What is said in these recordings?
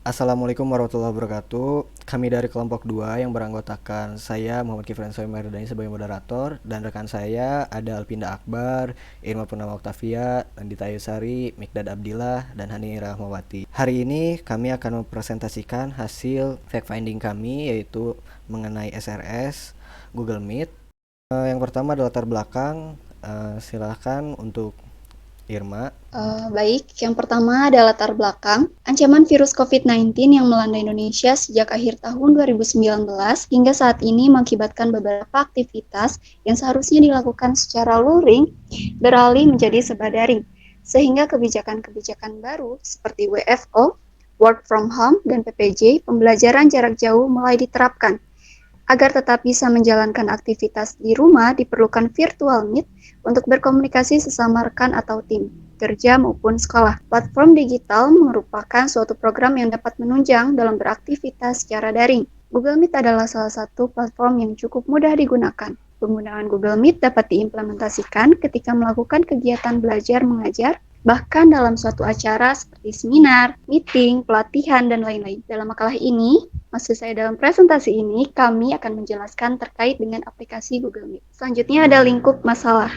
Assalamualaikum warahmatullahi wabarakatuh. Kami dari kelompok 2 yang beranggotakan saya Muhammad Kiflan Soe Merdani sebagai moderator dan rekan saya ada Alpinda Akbar, Irma Purnama Oktavia, Nandita Yusari, Mikdad Abdillah, dan Hani Rahmawati. Hari ini kami akan mempresentasikan hasil fact finding kami yaitu mengenai SRS Google Meet. Yang pertama adalah latar belakang. Silahkan untuk Irma. Baik, yang pertama adalah latar belakang. Ancaman virus COVID-19 yang melanda Indonesia sejak akhir tahun 2019 hingga saat ini mengakibatkan beberapa aktivitas yang seharusnya dilakukan secara luring beralih menjadi serba daring, sehingga kebijakan-kebijakan baru seperti WFO, Work from Home, dan PPJ, pembelajaran jarak jauh mulai diterapkan. Agar tetap bisa menjalankan aktivitas di rumah, diperlukan virtual meet untuk berkomunikasi sesama rekan atau tim, kerja maupun sekolah. Platform digital merupakan suatu program yang dapat menunjang dalam beraktivitas secara daring. Google Meet adalah salah satu platform yang cukup mudah digunakan. Penggunaan Google Meet dapat diimplementasikan ketika melakukan kegiatan belajar mengajar, bahkan dalam suatu acara seperti seminar, meeting, pelatihan, dan lain-lain. Dalam makalah ini, maksud saya dalam presentasi ini, kami akan menjelaskan terkait dengan aplikasi Google Meet. Selanjutnya ada lingkup masalah.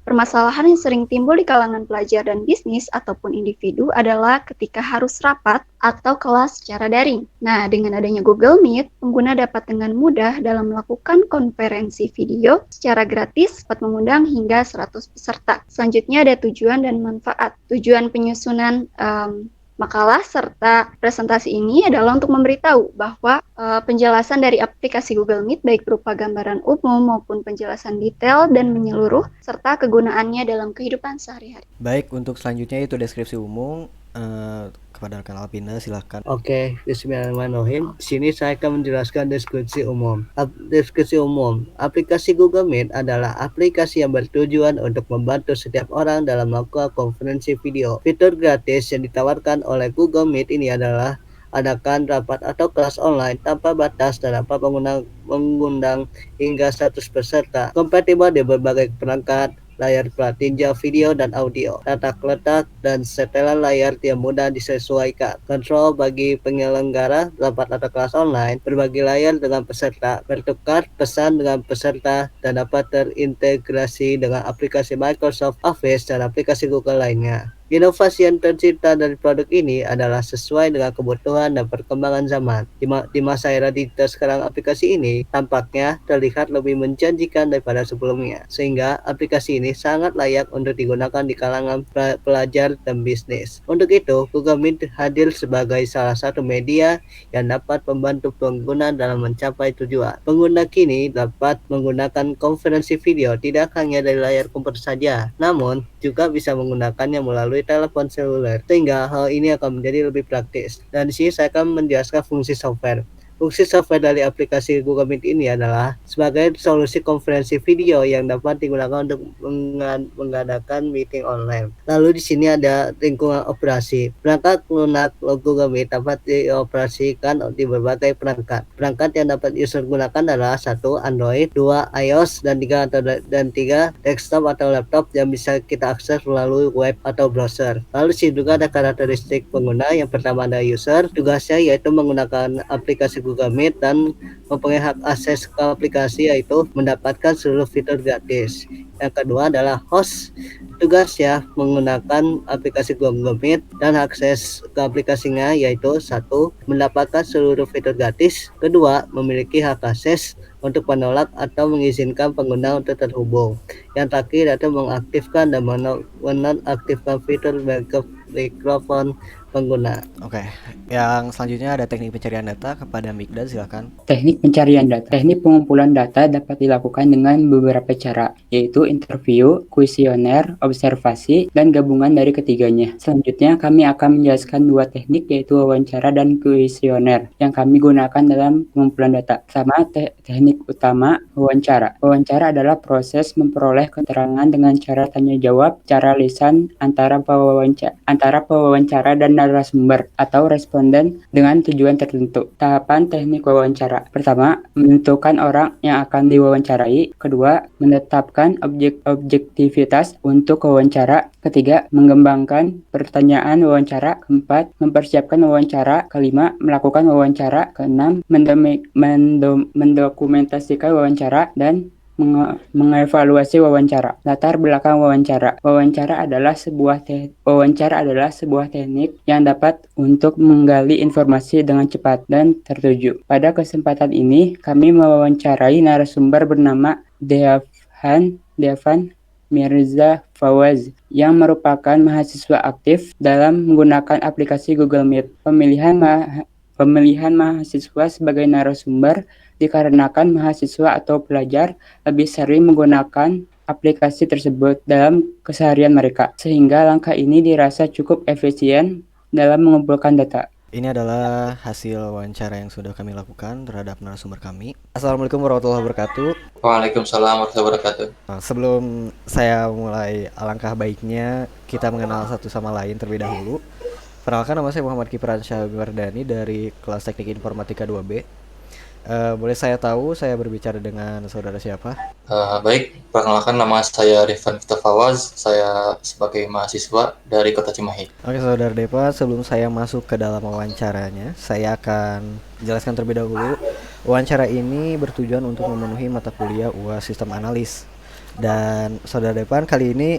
Permasalahan yang sering timbul di kalangan pelajar dan bisnis ataupun individu adalah ketika harus rapat atau kelas secara daring. Nah, dengan adanya Google Meet, pengguna dapat dengan mudah dalam melakukan konferensi video secara gratis dapat mengundang hingga 100 peserta. Selanjutnya ada tujuan dan manfaat. Tujuan penyusunan makalah serta presentasi ini adalah untuk memberitahu bahwa penjelasan dari aplikasi Google Meet baik berupa gambaran umum maupun penjelasan detail dan menyeluruh serta kegunaannya dalam kehidupan sehari-hari. Baik, untuk selanjutnya itu deskripsi umum. Kepada rekan Alpinda silahkan. Oke, bismillahirrahmanirrahim. Di sini saya akan menjelaskan deskripsi umum. Deskripsi umum. Aplikasi Google Meet adalah aplikasi yang bertujuan untuk membantu setiap orang dalam melakukan konferensi video. Fitur gratis yang ditawarkan oleh Google Meet ini adalah adakan rapat atau kelas online tanpa batas dan dapat mengundang hingga 100 peserta. Kompatibel di berbagai perangkat, layar tinjau video dan audio, tata letak dan setelan layar yang mudah disesuaikan, kontrol bagi penyelenggara rapat atau kelas online, berbagi layar dengan peserta, bertukar pesan dengan peserta, dan dapat terintegrasi dengan aplikasi Microsoft Office dan aplikasi Google lainnya. Inovasi yang tercipta dari produk ini adalah sesuai dengan kebutuhan dan perkembangan zaman. Di masa era digital sekarang, aplikasi ini tampaknya terlihat lebih menjanjikan daripada sebelumnya, sehingga aplikasi ini sangat layak untuk digunakan di kalangan pelajar dan bisnis. Untuk itu, Google Meet hadir sebagai salah satu media yang dapat membantu pengguna dalam mencapai tujuan. Pengguna kini dapat menggunakan konferensi video tidak hanya dari layar komputer saja, namun juga bisa menggunakannya melalui telepon seluler, sehingga hal ini akan menjadi lebih praktis. Dan di sini saya akan menjelaskan fungsi software. Fungsi software dari aplikasi Google Meet ini adalah sebagai solusi konferensi video yang dapat digunakan untuk mengadakan meeting online. Lalu di sini ada lingkungan operasi. Perangkat lunak Google Meet dapat dioperasikan di berbagai perangkat. Perangkat yang dapat user gunakan adalah 1. Android, 2. iOS, dan 3 desktop atau laptop yang bisa kita akses melalui web atau browser. Lalu di sini juga ada karakteristik pengguna. Yang pertama ada user, tugasnya yaitu menggunakan aplikasi Google Meet dan mempunyai hak akses ke aplikasi yaitu mendapatkan seluruh fitur gratis. Yang kedua adalah host, tugasnya menggunakan aplikasi Google Meet dan akses ke aplikasinya yaitu 1. Mendapatkan seluruh fitur gratis, kedua memiliki hak akses untuk menolak atau mengizinkan pengguna untuk terhubung. Yang terakhir adalah mengaktifkan dan menonaktifkan fitur mikrofon pengguna. Oke, yang selanjutnya ada teknik pencarian data kepada Mikdad, silakan. Teknik pencarian data. Teknik pengumpulan data dapat dilakukan dengan beberapa cara, yaitu interview, kuesioner, observasi, dan gabungan dari ketiganya. Selanjutnya, kami akan menjelaskan dua teknik, yaitu wawancara dan kuesioner, yang kami gunakan dalam pengumpulan data. Sama teknik utama, wawancara. Wawancara adalah proses memperoleh keterangan dengan cara tanya jawab, cara lisan antara pewawancara dan narasumber atau responden dengan tujuan tertentu. Tahapan teknik wawancara. Pertama, menentukan orang yang akan diwawancarai. Kedua, menetapkan objektivitas untuk wawancara. Ketiga, mengembangkan pertanyaan wawancara. Keempat, mempersiapkan wawancara. Kelima, melakukan wawancara. Keenam, mendokumentasikan wawancara. Dan mengevaluasi wawancara. Latar belakang wawancara. Wawancara adalah sebuah teknik yang dapat untuk menggali informasi dengan cepat dan tertuju. Pada kesempatan ini, kami mewawancarai narasumber bernama Devan Mirza Fawaz yang merupakan mahasiswa aktif dalam menggunakan aplikasi Google Meet. Pemilihan mahasiswa sebagai narasumber dikarenakan mahasiswa atau pelajar lebih sering menggunakan aplikasi tersebut dalam keseharian mereka, sehingga langkah ini dirasa cukup efisien dalam mengumpulkan data. Ini adalah hasil wawancara yang sudah kami lakukan terhadap narasumber kami. Assalamualaikum warahmatullahi wabarakatuh. Waalaikumsalam warahmatullahi wabarakatuh. Sebelum saya mulai, alangkah baiknya kita mengenal satu sama lain terlebih dahulu. Perkenalkan, nama saya Muhammad Kifran Syah Mardani dari kelas Teknik Informatika 2B. Boleh saya tahu saya berbicara dengan saudara siapa? Baik, perkenalkan nama saya Devan Fawaz. Saya sebagai mahasiswa dari Kota Cimahi. Oke, saudara Depa, sebelum saya masuk ke dalam wawancaranya, saya akan jelaskan terlebih dahulu. Wawancara ini bertujuan untuk memenuhi mata kuliah UAS Sistem Analis. Dan saudara Depan, kali ini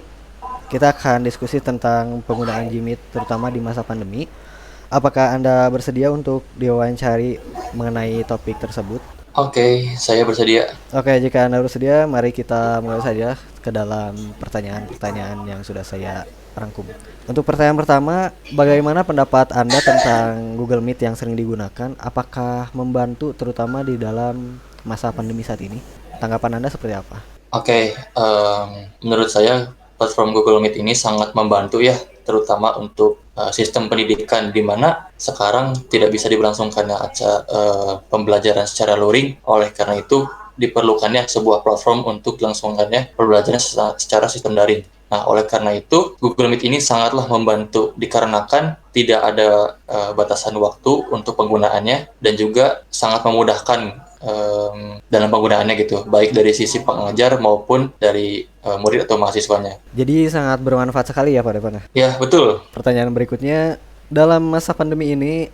kita akan diskusi tentang penggunaan Gmeet terutama di masa pandemi. Apakah Anda bersedia untuk diwawancari mengenai topik tersebut? Oke, saya bersedia. Oke, jika Anda bersedia, mari kita mulai saja ke dalam pertanyaan-pertanyaan yang sudah saya rangkum. Untuk pertanyaan pertama, bagaimana pendapat Anda tentang Google Meet yang sering digunakan? Apakah membantu terutama di dalam masa pandemi saat ini? Tanggapan Anda seperti apa? Oke, menurut saya platform Google Meet ini sangat membantu ya, terutama untuk sistem pendidikan di mana sekarang tidak bisa diberlangsungkannya pembelajaran secara luring. Oleh karena itu diperlukannya sebuah platform untuk dilangsungkannya pembelajaran secara sistem daring. Nah, oleh karena itu Google Meet ini sangatlah membantu dikarenakan tidak ada batasan waktu untuk penggunaannya dan juga sangat memudahkan dalam penggunaannya gitu, baik dari sisi pengajar maupun dari murid atau mahasiswanya. Jadi sangat bermanfaat sekali ya Pak Depan? Ya, betul. Pertanyaan berikutnya, dalam masa pandemi ini,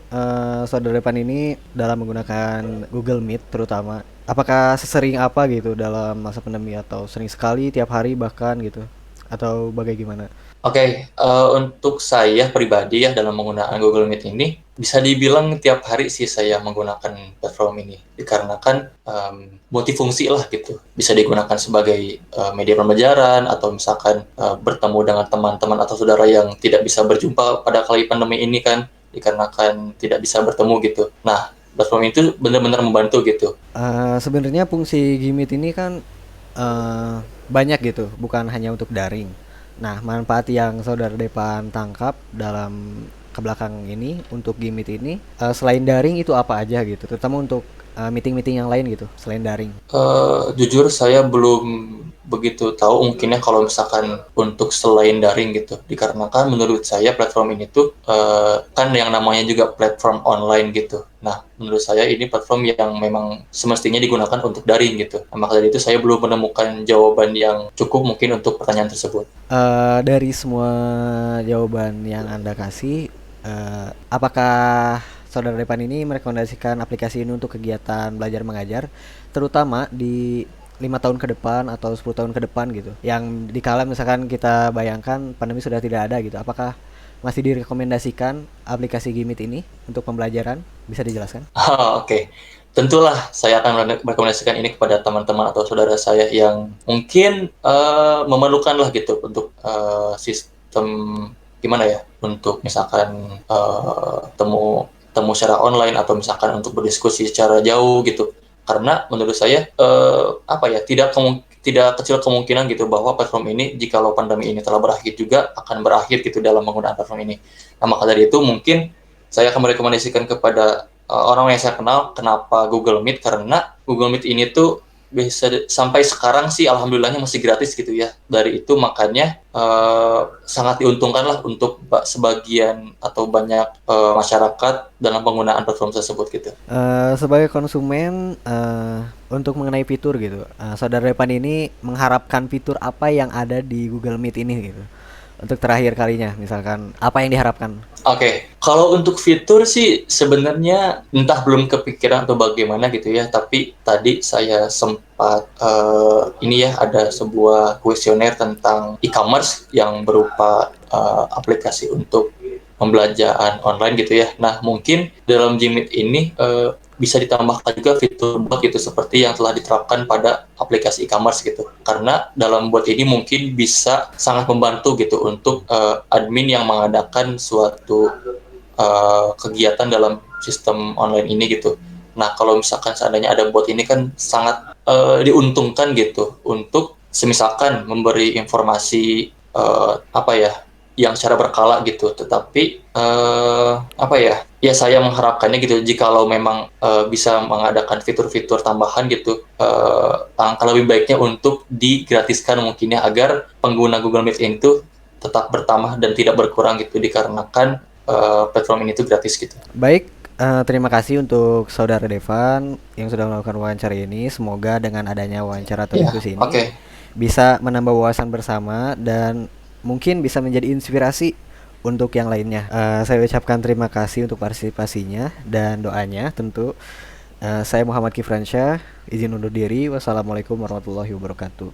saudara Depan ini dalam menggunakan Google Meet terutama, apakah sesering apa gitu dalam masa pandemi atau sering sekali, tiap hari bahkan gitu? Atau bagaimana? Oke, untuk saya pribadi ya dalam menggunakan Google Meet ini, bisa dibilang tiap hari sih saya menggunakan platform ini. Dikarenakan multifungsi lah gitu. Bisa digunakan sebagai media pembelajaran atau misalkan bertemu dengan teman-teman atau saudara yang tidak bisa berjumpa pada kali pandemi ini kan, dikarenakan tidak bisa bertemu gitu. Nah, platform itu benar-benar membantu gitu. Sebenarnya fungsi Gmeet ini kan banyak gitu, bukan hanya untuk daring. Nah, manfaat yang saudara Depan tangkap dalam ke belakang ini untuk Gmeet ini, selain daring itu apa aja gitu, terutama untuk meeting-meeting yang lain gitu selain daring? Jujur saya belum begitu tahu mungkinnya kalau misalkan untuk selain daring gitu, dikarenakan menurut saya platform ini tuh kan yang namanya juga platform online gitu. Nah, menurut saya ini platform yang memang semestinya digunakan untuk daring gitu. Nah, maka dari itu saya belum menemukan jawaban yang cukup mungkin untuk pertanyaan tersebut. Dari semua jawaban yang Anda kasih, apakah saudara Depan ini merekomendasikan aplikasi ini untuk kegiatan belajar mengajar, terutama di 5 tahun ke depan atau 10 tahun ke depan gitu, yang dikala misalkan kita bayangkan pandemi sudah tidak ada gitu, apakah masih direkomendasikan aplikasi Gmeet ini untuk pembelajaran? Bisa dijelaskan? Oke. Tentulah saya akan merekomendasikan ini kepada teman-teman atau saudara saya yang mungkin memerlukan lah gitu untuk sistem gimana ya, untuk misalkan temu secara online atau misalkan untuk berdiskusi secara jauh gitu. Karena menurut saya tidak kecil kemungkinan gitu bahwa platform ini jikalau pandemi ini telah berakhir juga akan berakhir gitu dalam menggunakan platform ini. Nah, maka dari itu mungkin saya akan merekomendasikan kepada orang yang saya kenal kenapa Google Meet, karena Google Meet ini tuh sampai sekarang sih alhamdulillahnya masih gratis gitu ya. Dari itu makanya sangat diuntungkan lah untuk sebagian atau banyak masyarakat dalam penggunaan platform tersebut gitu. Sebagai konsumen, untuk mengenai fitur gitu, Saudara Depan ini mengharapkan fitur apa yang ada di Google Meet ini gitu? Untuk terakhir kalinya, misalkan apa yang diharapkan? Oke, kalau untuk fitur sih sebenarnya entah belum kepikiran atau bagaimana gitu ya, tapi tadi saya sempat ini ya, ada sebuah kuesioner tentang e-commerce yang berupa aplikasi untuk pembelajaran online gitu ya. Nah, mungkin dalam Gmeet ini bisa ditambahkan juga fitur bot gitu seperti yang telah diterapkan pada aplikasi e-commerce gitu. Karena dalam bot ini mungkin bisa sangat membantu gitu untuk admin yang mengadakan suatu kegiatan dalam sistem online ini gitu. Nah, kalau misalkan seandainya ada bot ini kan sangat diuntungkan gitu untuk semisalkan memberi informasi yang secara berkala gitu. Tetapi ya saya mengharapkannya gitu jikalau memang bisa mengadakan fitur-fitur tambahan gitu, angka lebih baiknya untuk digratiskan mungkin ya, agar pengguna Google Meet ini tuh tetap bertambah dan tidak berkurang gitu dikarenakan platform ini tuh gratis gitu. Baik, terima kasih untuk Saudara Devan yang sudah melakukan wawancara ini. Semoga dengan adanya wawancara atau diskusi ini bisa menambah wawasan bersama dan mungkin bisa menjadi inspirasi untuk yang lainnya. Saya ucapkan terima kasih untuk partisipasinya dan doanya tentu. Saya Muhammad Kifransyah, izin undur diri. Wassalamualaikum warahmatullahi wabarakatuh.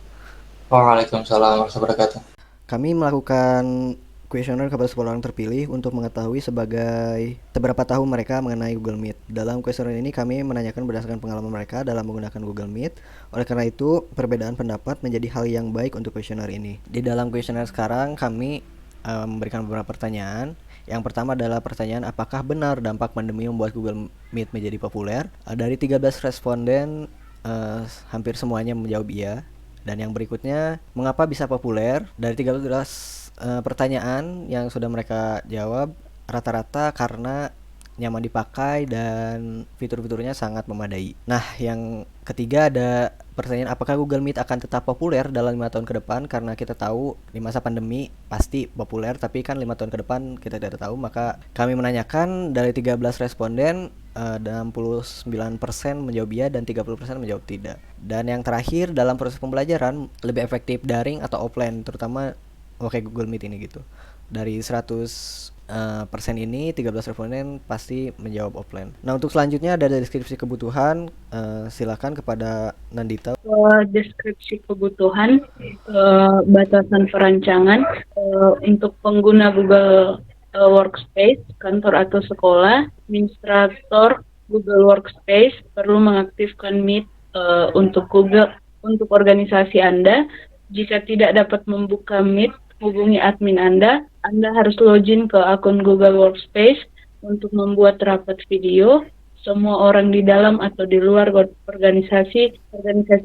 Waalaikumsalam warahmatullahi wabarakatuh. Kami melakukan kuesioner kepada 10 orang terpilih untuk mengetahui seberapa tahu mereka mengenai Google Meet. Dalam kuesioner ini kami menanyakan berdasarkan pengalaman mereka dalam menggunakan Google Meet. Oleh karena itu, perbedaan pendapat menjadi hal yang baik untuk kuesioner ini. Di dalam kuesioner sekarang kami memberikan beberapa pertanyaan. Yang pertama adalah pertanyaan, apakah benar dampak pandemi membuat Google Meet menjadi populer? Dari 13 responden, hampir semuanya menjawab iya. Dan yang berikutnya, mengapa bisa populer? Dari 13 pertanyaan yang sudah mereka jawab, rata-rata karena nyaman dipakai dan fitur-fiturnya sangat memadai. Nah, yang ketiga ada pertanyaan, apakah Google Meet akan tetap populer dalam 5 tahun ke depan? Karena kita tahu di masa pandemi pasti populer, tapi kan 5 tahun ke depan kita tidak tahu. Maka kami menanyakan dari 13 responden, 69% menjawab iya dan 30% menjawab tidak. Dan yang terakhir, dalam proses pembelajaran lebih efektif daring atau offline, terutama Google Meet ini gitu. Dari 100% ini 13 responden pasti menjawab offline. Nah, untuk selanjutnya ada deskripsi kebutuhan. Silakan kepada Nandita. Deskripsi kebutuhan, batasan perancangan untuk pengguna Google Workspace, kantor atau sekolah. Administrator Google Workspace perlu mengaktifkan Meet untuk organisasi Anda. Jika tidak dapat membuka Meet, hubungi admin Anda. Anda harus login ke akun Google Workspace untuk membuat rapat video. Semua orang di dalam atau di luar organisasi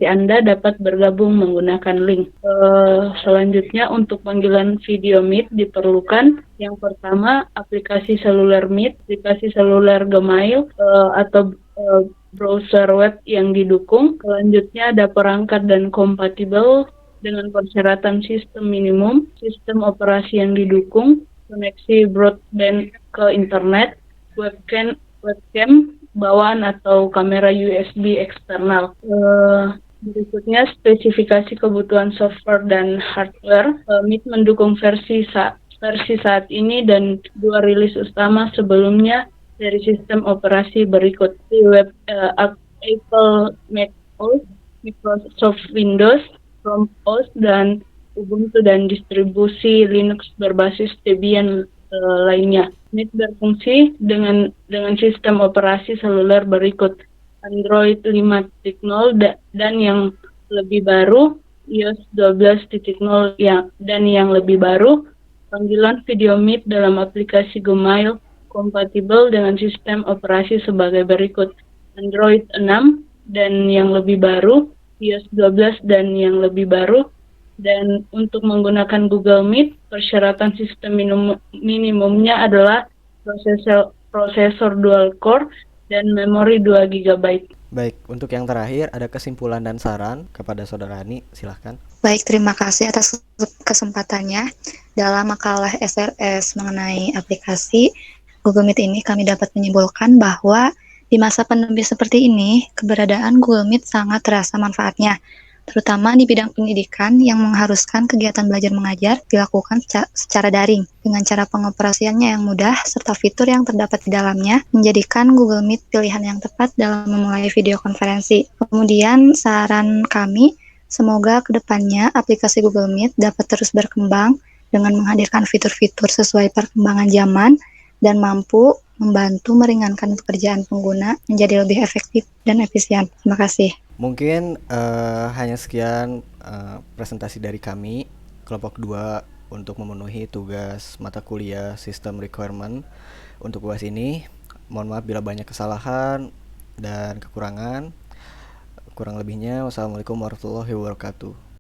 Anda dapat bergabung menggunakan link. Selanjutnya, untuk panggilan video Meet diperlukan yang pertama aplikasi seluler Meet, aplikasi seluler Gmail atau browser web yang didukung. Selanjutnya ada perangkat dan kompatibel dengan persyaratan sistem minimum, sistem operasi yang didukung, koneksi broadband ke internet, webcam bawaan atau kamera USB eksternal. Berikutnya spesifikasi kebutuhan software dan hardware. Meet mendukung versi saat ini dan 2 rilis utama sebelumnya dari sistem operasi berikut: Apple macOS, Microsoft Windows, Chrome OS, dan Ubuntu, dan distribusi Linux berbasis Debian lainnya. Meet berfungsi dengan sistem operasi seluler berikut: Android 5.0 dan yang lebih baru, iOS 12.0 dan yang lebih baru. Panggilan video Meet dalam aplikasi Gmail kompatibel dengan sistem operasi sebagai berikut: Android 6 dan yang lebih baru, iOS 12 dan yang lebih baru. Dan untuk menggunakan Google Meet, persyaratan sistem minimumnya adalah prosesor dual core dan memori 2 GB. Baik, untuk yang terakhir ada kesimpulan dan saran kepada Saudara Ani, silahkan. Baik, terima kasih atas kesempatannya. Dalam makalah SRS mengenai aplikasi Google Meet ini, kami dapat menyimpulkan bahwa di masa pandemi seperti ini, keberadaan Google Meet sangat terasa manfaatnya, terutama di bidang pendidikan yang mengharuskan kegiatan belajar mengajar dilakukan secara daring. Dengan cara pengoperasiannya yang mudah, serta fitur yang terdapat di dalamnya, menjadikan Google Meet pilihan yang tepat dalam memulai video konferensi. Kemudian, saran kami, semoga kedepannya aplikasi Google Meet dapat terus berkembang dengan menghadirkan fitur-fitur sesuai perkembangan zaman dan mampu membantu meringankan pekerjaan pengguna menjadi lebih efektif dan efisien. Terima kasih. Mungkin hanya sekian presentasi dari kami, kelompok 2, untuk memenuhi tugas mata kuliah System Requirement untuk UAS ini. Mohon maaf bila banyak kesalahan dan kekurangan. Kurang lebihnya, wassalamualaikum warahmatullahi wabarakatuh.